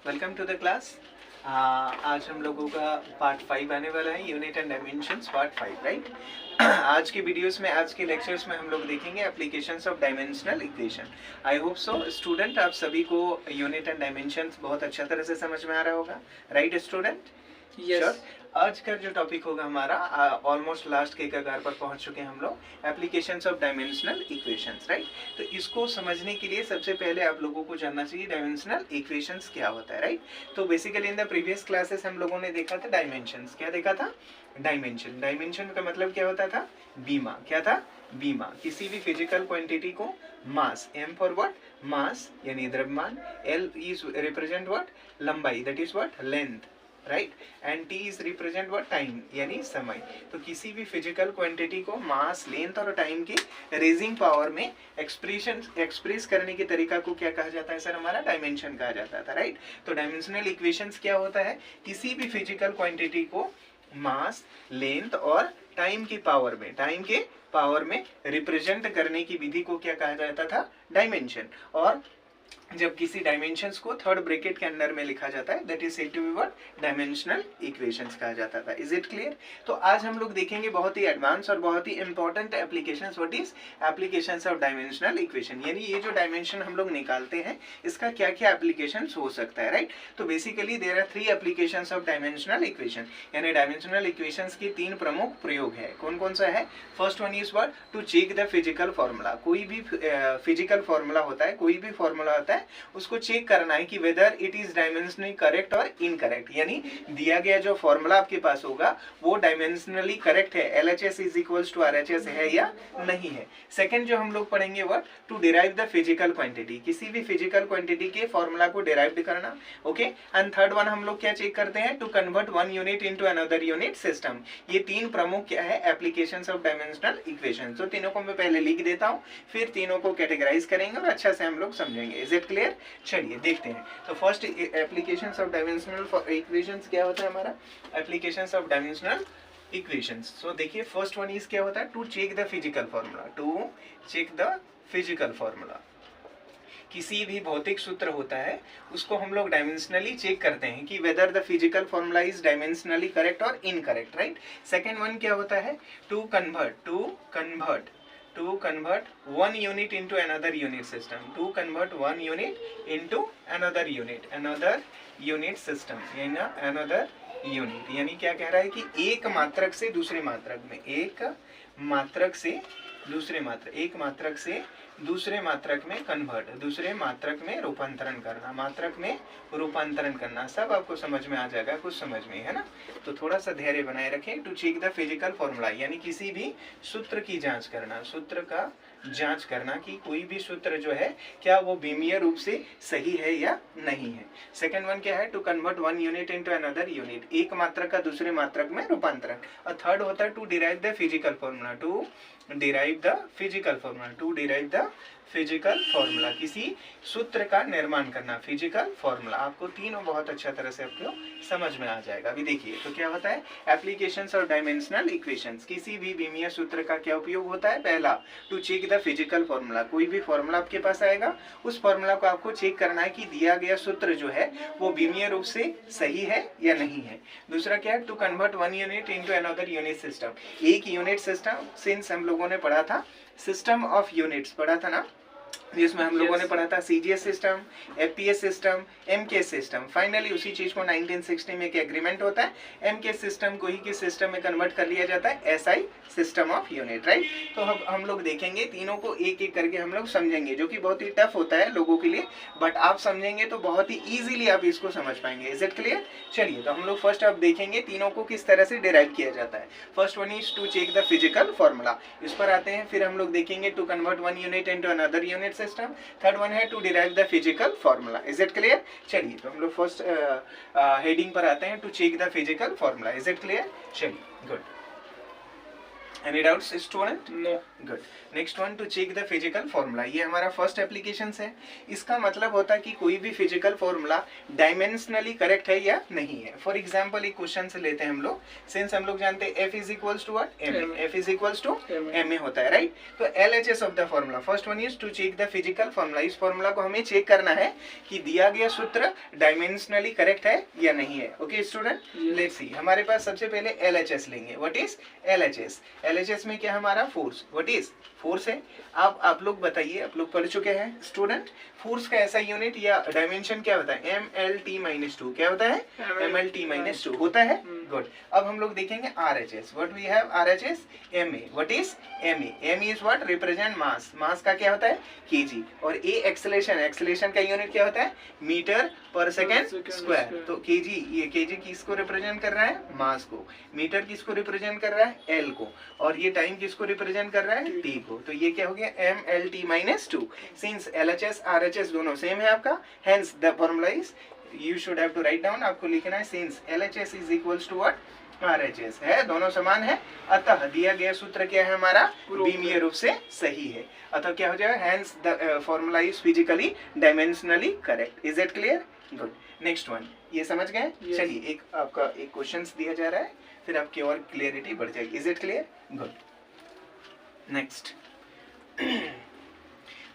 Welcome to the class. आज हम लोगों का पार्ट 5 आने वाला है, unit and dimensions part 5, right. आज के वीडियोस में, आज के लेक्चर्स में हम लोग देखेंगे applications of dimensional equation. I hope so student आप सभी को यूनिट एंड डायमेंशंस बहुत अच्छा तरह से समझ में आ रहा होगा, राइट स्टूडेंट? Yes. आज का जो टॉपिक होगा हमारा, ऑलमोस्ट लास्ट के कगार पर पहुंच चुके हैं हम लोग, applications of dimensional equations, right. तो इसको समझने के लिए सबसे पहले आप लोगों को जानना चाहिए डायमेंशनल इक्वेशंस क्या होता है, राइट। तो basically in the previous classes हम लोगों ने देखा था डायमेंशंस। क्या देखा था? डायमेंशन। डायमेंशन का मतलब क्या होता था? बीमा। क्या था? बीमा। किसी भी फिजिकल क्वांटिटी को मास, एम फॉर व्हाट? मास यानी द्रव्यमान, एल इज रिप्रेजेंट व्हाट? लंबाई, that is what? Length, right. And T is represent what? Time यानी समय। तो किसी भी फिजिकल क्वांटिटी को मास, लेंथ और टाइम की रेजिंग पावर में एक्सप्रेस करने के तरीका को क्या कहा जाता है सर? हमारा डायमेंशन कहा जाता था, राइट। तो डायमेंशनल इक्वेशंस क्या होता है? किसी भी फिजिकल क्वांटिटी को मास, लेंथ और टाइम की पावर में रिप्रेजेंट करने की विधि को क्या कहा जाता था? डायमेंशन। और जब किसी डायमेंशंस को थर्ड ब्रैकेट के अंदर में लिखा जाता है, that is said to be what? Dimensional equations कहा जाता था। Is it clear? तो आज हम लोग देखेंगे बहुत ही एडवांस और बहुत ही important applications. What is applications of dimensional equation, यानी ये जो डायमेंशन हम लोग निकालते हैं इसका क्या क्या एप्लीकेशंस हो सकता है, राइट। तो basically there are 3 applications of dimensional equation, यानी डायमेंशनल इक्वेशंस की 3 प्रमुख प्रयोग है। कौन कौन सा है? First one is what? To check the physical formula. कोई भी फिजिकल फॉर्मूला होता है, कोई भी फॉर्मूला होता है, उसको चेक करना है कि whether it is dimensionally correct और इनकरेक्ट, यानी दिया गया जो फॉर्मूला आपके पास होगा वो डायमेंशनली करेक्ट है, LHS is equals to RHS है या नहीं है। सेकंड जो हम लोग पढ़ेंगे वो to derive the physical quantity, किसी भी फिजिकल क्वांटिटी के फॉर्मूला को डिराइव करना, ओके। एंड थर्ड वन हम लोग क्या चेक करते हैं? To convert one unit into another unit system. ये 3 प्रमुख क्या है? Applications of dimensional equation. तो तीनों को मैं पहले लिख देता हूँ, फिर तीनों को कैटेगराइज करेंगे और अच्छा से हम लोग समझेंगे। Is it clear? चलिए देखते हैं। तो first applications of dimensional equations क्या होता है हमारा? Applications of dimensional equations. So देखिए फर्स्ट वन इज क्या होता है? To check the physical formula. To check the physical formula, किसी भी भौतिक सूत्र होता है उसको हम लोग डायमेंशनली चेक करते हैं कि whether the physical formula is dimensionally correct और इनकरेक्ट, राइट। सेकंड वन क्या होता है? To convert one unit into another unit system. To convert one unit into another unit system, another unit, यानी क्या कह रहा है कि एक मात्रक से दूसरे मात्रक में, एक मात्रक से दूसरे मात्रक में कन्वर्ट, दूसरे मात्रक में रूपांतरण करना, सब आपको समझ में आ जाएगा, कुछ समझ में है ना। तो थोड़ा सा धैर्य बनाए रखें। To check the physical formula, यानी किसी भी सूत्र की जांच करना, सूत्र का जांच करना कि कोई भी सूत्र जो है क्या वो बीमीय रूप से सही है या नहीं है। सेकंड वन क्या है? To convert one unit into another unit, एक मात्रक का दूसरे मात्रक में रूपांतरण। और थर्ड होता है to derive the physical formula. To derive the physical formula, किसी सूत्र का निर्माण करना, फिजिकल फॉर्मूला। आपको तीनों बहुत अच्छा तरह से आपको समझ में आ जाएगा। अभी देखिए तो क्या होता है? एप्लीकेशंस ऑफ डायमेंशनल इक्वेशंस, किसी भी बीमीय सूत्र का क्या उपयोग होता है? पहला, to check the physical formula. कोई भी फॉर्मूला आपके पास आएगा, उस फॉर्मूला को आपको चेक करना है कि दिया गया सूत्र जो है वो बीमीय रूप से सही है या नहीं है। दूसरा क्या है? To convert one unit into another unit system. एक यूनिट सिस्टम, सिंस हम लोगों ने पढ़ा था सिस्टम ऑफ यूनिट्स, पढ़ा था ना, जिसमें हम लोगों ने पढ़ा था CGS system, FPS system, MKS system. Finally उसी चीज को 1960 में एक एग्रीमेंट होता है, MKS सिस्टम को ही किस सिस्टम में कन्वर्ट कर लिया जाता है? SI system of unit, right. तो हम लोग देखेंगे तीनों को एक एक करके हम लोग समझेंगे, जो कि बहुत ही टफ होता है लोगों के लिए, बट आप समझेंगे तो बहुत ही ईजिली आप इसको समझ पाएंगे। Is it clear? चलिए तो हम लोग फर्स्ट अब देखेंगे तीनों को किस तरह से डिराइव किया जाता है। First one is to check the physical formula, इस पर आते हैं। फिर हम लोग देखेंगे to convert one unit into another unit system. Third one है to derive the physical formula. Is it clear? चलिए तो हम लोग फर्स्ट हेडिंग पर आते हैं, to check the physical formula. Is it clear? चलिए, good. Any doubts, student? No. Good. Next one to check the physical formula, ये हमारा फर्स्ट एप्लीकेशन है। इसका मतलब होता है कि कोई भी फिजिकल फॉर्मूला डायमेंशनली करेक्ट है या नहीं है। फॉर एग्जांपल एक क्वेश्चन से लेते हैं हम लोग, सिंस हम लोग जानते हैं F is equals to what, ma, F is equals to ma होता है, राइट। तो LHS of the formula, first one is to check the physical formula. इस फॉर्मूला को हमें चेक करना है कि दिया गया सूत्र डायमेंशनली करेक्ट है या नहीं है। Okay student, let's see. हमारे पास सबसे पहले LHS लेंगे। What is LHS? LHS में क्या हमारा फोर्स, व्हाट इज फोर्स है। अब आप लोग बताइए, आप लोग पढ़ चुके हैं स्टूडेंट, फोर्स का ऐसा यूनिट या डायमेंशन क्या होता है, MLT-2। क्या होता है, MLT-2 होता है। गुड। अब हम लोग देखेंगे RHS। What we have RHS, MA। What is MA? MA is what, represent mass. Mass का क्या होता है, kg। और A एक्सेलेरेशन, एक्सेलेरेशन का यूनिट क्या होता है, मीटर पर सेकेंड स्क्वायर। तो kg, ये kg किसको रिप्रेजेंट कर रहा है, मास को। मीटर किसको रिप्रेजेंट कर रहा है, L को। और ये टाइम किसको रिप्रेजेंट कर रहा है, T को। तो ये क्या हो गया, MLT-2। सिंस LHS RHS दोनों सेम है आपका, hence the formula is, you should have to write down, आपको लिखना है since LHS is equals to what, RHS है, दोनों समान है। अतः दिया गया सूत्र क्या है हमारा, बीमीय रूप से सही है। अतः क्या हो जाएगा, hence the formula is physically dimensionally correct. Is it clear? Good. Next one, ये समझ गए? चलिए एक आपका एक क्वेश्चंस दिया जा रहा है, फिर आपकी और क्लियरिटी बढ़ जाएगी। Is it clear? Good. Next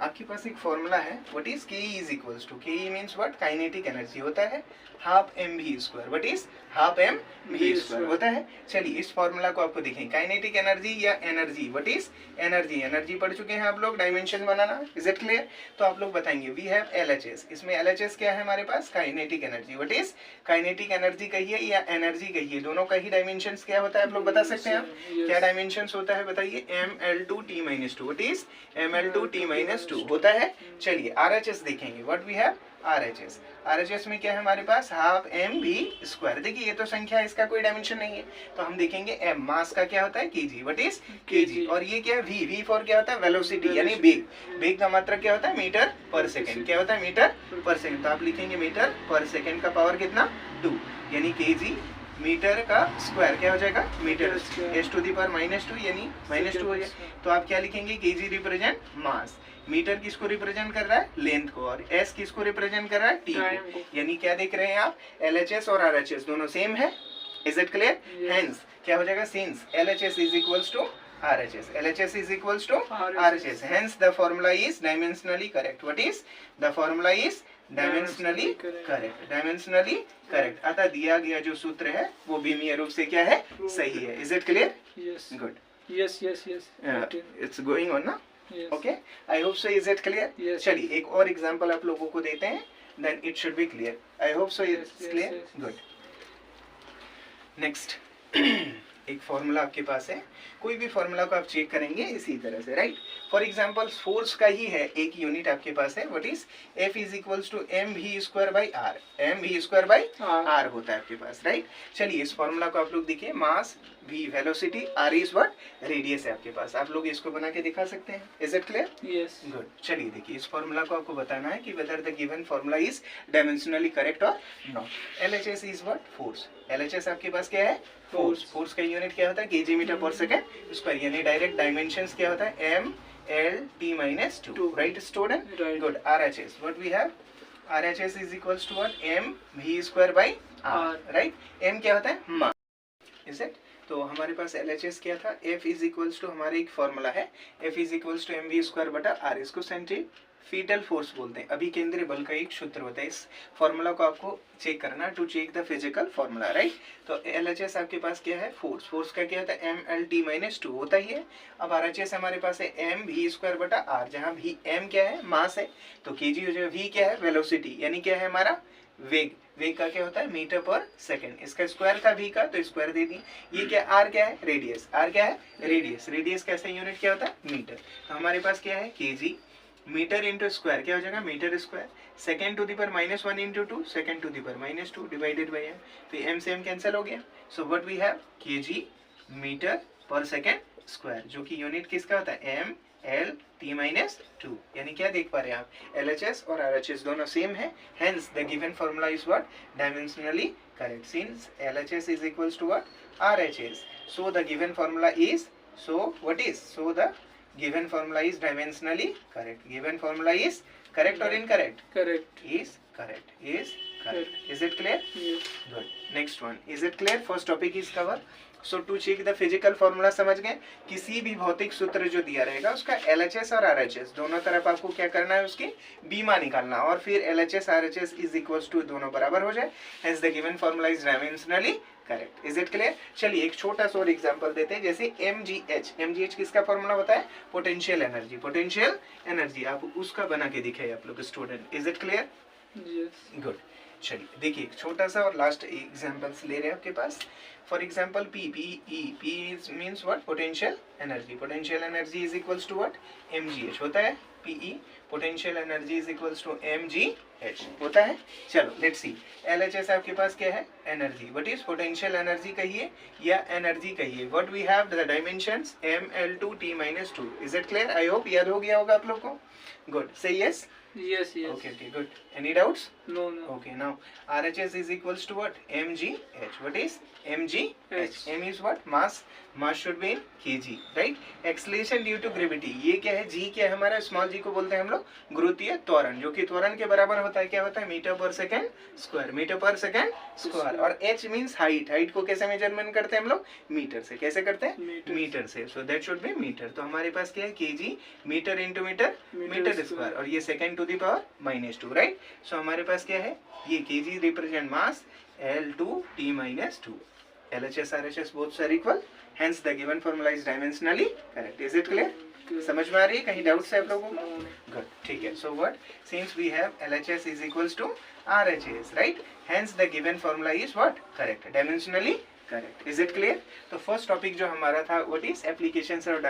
आपके पास एक फॉर्मूला है, what is K is equals to, K means what, kinetic energy होता है half mv²। What is half mv² होता है। चलिए इस फॉर्मूला को आपको देखें, काइनेटिक एनर्जी या energy, what is energy. Energy पढ़ चुके हैं आप लोग, डायमेंशन बनाना। Is it clear? तो आप लोग बताएंगे वी हैव LHS, इसमें LHS क्या है हमारे पास, kinetic energy. What is kinetic energy कहिए या एनर्जी कहिए, दोनों का ही डायमेंशंस क्या होता है आप लोग बता सकते हैं आप, क्या डायमेंशंस होता है बताइए, ML2T-2। व्हाट इज ML2T-2 होता है। चलिए RHS देखेंगे, what we have RHS। RHS में क्या है हमारे पास, हाफ mv²। देखिए ये तो संख्या है, इसका कोई डायमेंशन नहीं है। तो हम देखेंगे m, मास का क्या होता है kg। What is kg। और ये क्या है v फॉर क्या होता है, वेलोसिटी यानी वेग। वेग का मात्रक क्या होता है, मीटर पर सेकंड। क्या होता है, मीटर पर सेकंड। तो आप लिखेंगे मीटर पर सेकंड का पावर कितना, 2, यानी kg मीटर का स्क्वायर क्या हो जाएगा, मीटर s⁻², यानी -2 हो जाए। तो आप क्या लिखेंगे, kg रिप्रेजेंट मास, मीटर किसको रिप्रेजेंट कर रहा है, लेंथ को, और s किसको रिप्रेजेंट कर रहा है, t को। यानी क्या देख रहे हैं आप, LHS और RHS दोनों सेम है। Is it clear? हेंस क्या हो जाएगा, since LHS is equals to RHS, LHS is equals to RHS, hence the formula is dimensionally correct. What is the formula is dimensionally correct, dimensionally correct। अतः दिया गया जो सूत्र है वो बीमीय रूप से क्या है, सही है। Is it clear? Yes. Good. Yes. It's going on ना? Yes. Okay. I hope so. Is it clear? Yes. चलिए एक और एग्जांपल आप लोगों को देते हैं, then it should be clear. I hope so. It's clear. Good. Next. एक फॉर्मूला आपके पास है, कोई भी फॉर्मूला को आप चेक करेंगे इसी तरह से, राइट। फॉर एग्जांपल फोर्स का ही है एक यूनिट आपके पास है, what is F is equals to mv²/r, mv²/r होता है आपके पास, राइट। चलिए इस फॉर्मूला को आप लोग देखिए, मास v velocity, r is what, radius है आपके पास। आप लोग इसको बना के दिखा सकते हैं। Is it clear? Yes. Good. चलिए देखिए इस फॉर्मूला को आपको बताना है कि whether the given formula is dimensionally correct और नॉट। LHS इज व्हाट, फोर्स। LHS आपके पास क्या है, फोर्स। फोर्स का यूनिट क्या होता है, kg मीटर पर सेकंड स्क्वायर, यानी डायरेक्ट डायमेंशंस क्या होता है, MLT-2, right student? Good. RHS, what we have, RHS is equals to what, mv²/r, right. m क्या होता है, मास। Is it? तो हमारे पास LHS क्या था, F इज इक्वल्स टू, हमारे एक फॉर्मूला है F is equals to mv²/r, इसको सेंट्रीफ्यूगल फोर्स बोलते हैं, अभिकेंद्रीय बल का एक सूत्र होता है। इस फॉर्मूला को आपको चेक करना, to check the physical formula, right. तो LHS आपके पास क्या है, फोर्स। फोर्स का क्या होता है, MLT-2 होता ही है। अब RHS हमारे पास है mv²/r, जहाँ v m क्या है, मास है, तो kg हो जाएगा, v क्या है, वेलोसिटी, यानी क्या है हमारा, वेग। वेग का क्या होता है, मीटर पर सेकंड, इसका स्क्वायर था v का, तो स्क्वायर दे दी। ये क्या, r क्या है, रेडियस, r क्या है, रेडियस। रेडियस कैसा यूनिट क्या होता है, मीटर। तो हमारे पास क्या है, kg मीटर इंटू स्क्वायर क्या हो जाएगा, metre square, second to the power -1 into 2, second to the power -2 divided by m। तो m से m कैंसिल हो गया। So what we have, kg metre पर सेकंड स्क्वायर, जो कि यूनिट किसका होता है, MLT-2। यानी क्या देख पा रहे हैं आप, LHS और RHS दोनों सेम है, hence the given formula is what, dimensionally correct, since LHS is equals to what, RHS। So the given formula is, so what is, so the given formula is dimensionally correct. Given formula is correct or incorrect? Correct. Is correct. Is correct. Is it clear? Yes. Good. Next one. Is it clear? First topic is cover. So to check the physical formula समझ गए. किसी भी भौतिक सूत्र जो दिया रहेगा उसका LHS और RHS दोनों तरफ आपको क्या करना है, उसकी बीमा निकालना, और फिर LHS RHS is equals to दोनों बराबर हो जाए. Hence the given formula is dimensionally correct. Is it clear? चलिए एक छोटा सा और एग्जांपल देते हैं. जैसे MgH. MgH किसका फॉर्मूला होता है? Potential energy. पोटेंशियल एनर्जी आप उसका बना के दिखाइए आप लोग student. Is it clear? Yes. Good. चलिए देखिए एक छोटा सा और लास्ट एग्जांपल्स ले रहे हैं आपके पास. For example P means what? Potential energy. Potential energy is equals to what? MgH होता है. PE potential energy is equals to MgH होता है. चलो लेट्स सी. LHS आपके पास क्या है? Energy. What is potential energy कहिए या एनर्जी कहिए. What we have the dimensions mL2T-2. Is it clear? I hope याद हो गया होगा आप लोग को. Good. Say yes. Yes. Okay, good. Any doubts? No. Okay, now RHS is equals to what? MgH. What is MgH? M is what? Mass. Mass should be in kg, right? Acceleration due to gravity. ये क्या है? G क्या है हमारा? Small g को बोलते हैं हम लोग गुरुत्वीय त्वरण, जो कि त्वरण के बराबर होता है. क्या होता है? Metre per second square. Metre per second square. और h मीन्स हाइट. हाइट को कैसे मेजरमेंट करते हैं हम लोग? मीटर से. कैसे करते हैं? मीटर से. So that should be metre. तो हमारे पास क्या है? kg metre into metre metre square, और ये second to the power -2, right? So हमारे पास क्या है? ये kg represent mass, L2T-2. LHS RHS both are equal. Hence the given formula is dimensionally correct. Is it clear? समझ में आ रही है? कहीं डाउट्स है आप लोगों को? गुड. ठीक है. So what? Since we have LHS is equals to RHS, right? Hence the given formula is what? Correct. Dimensionally correct. Is it clear? तो फर्स्ट टॉपिक जो हमारा था what is applications of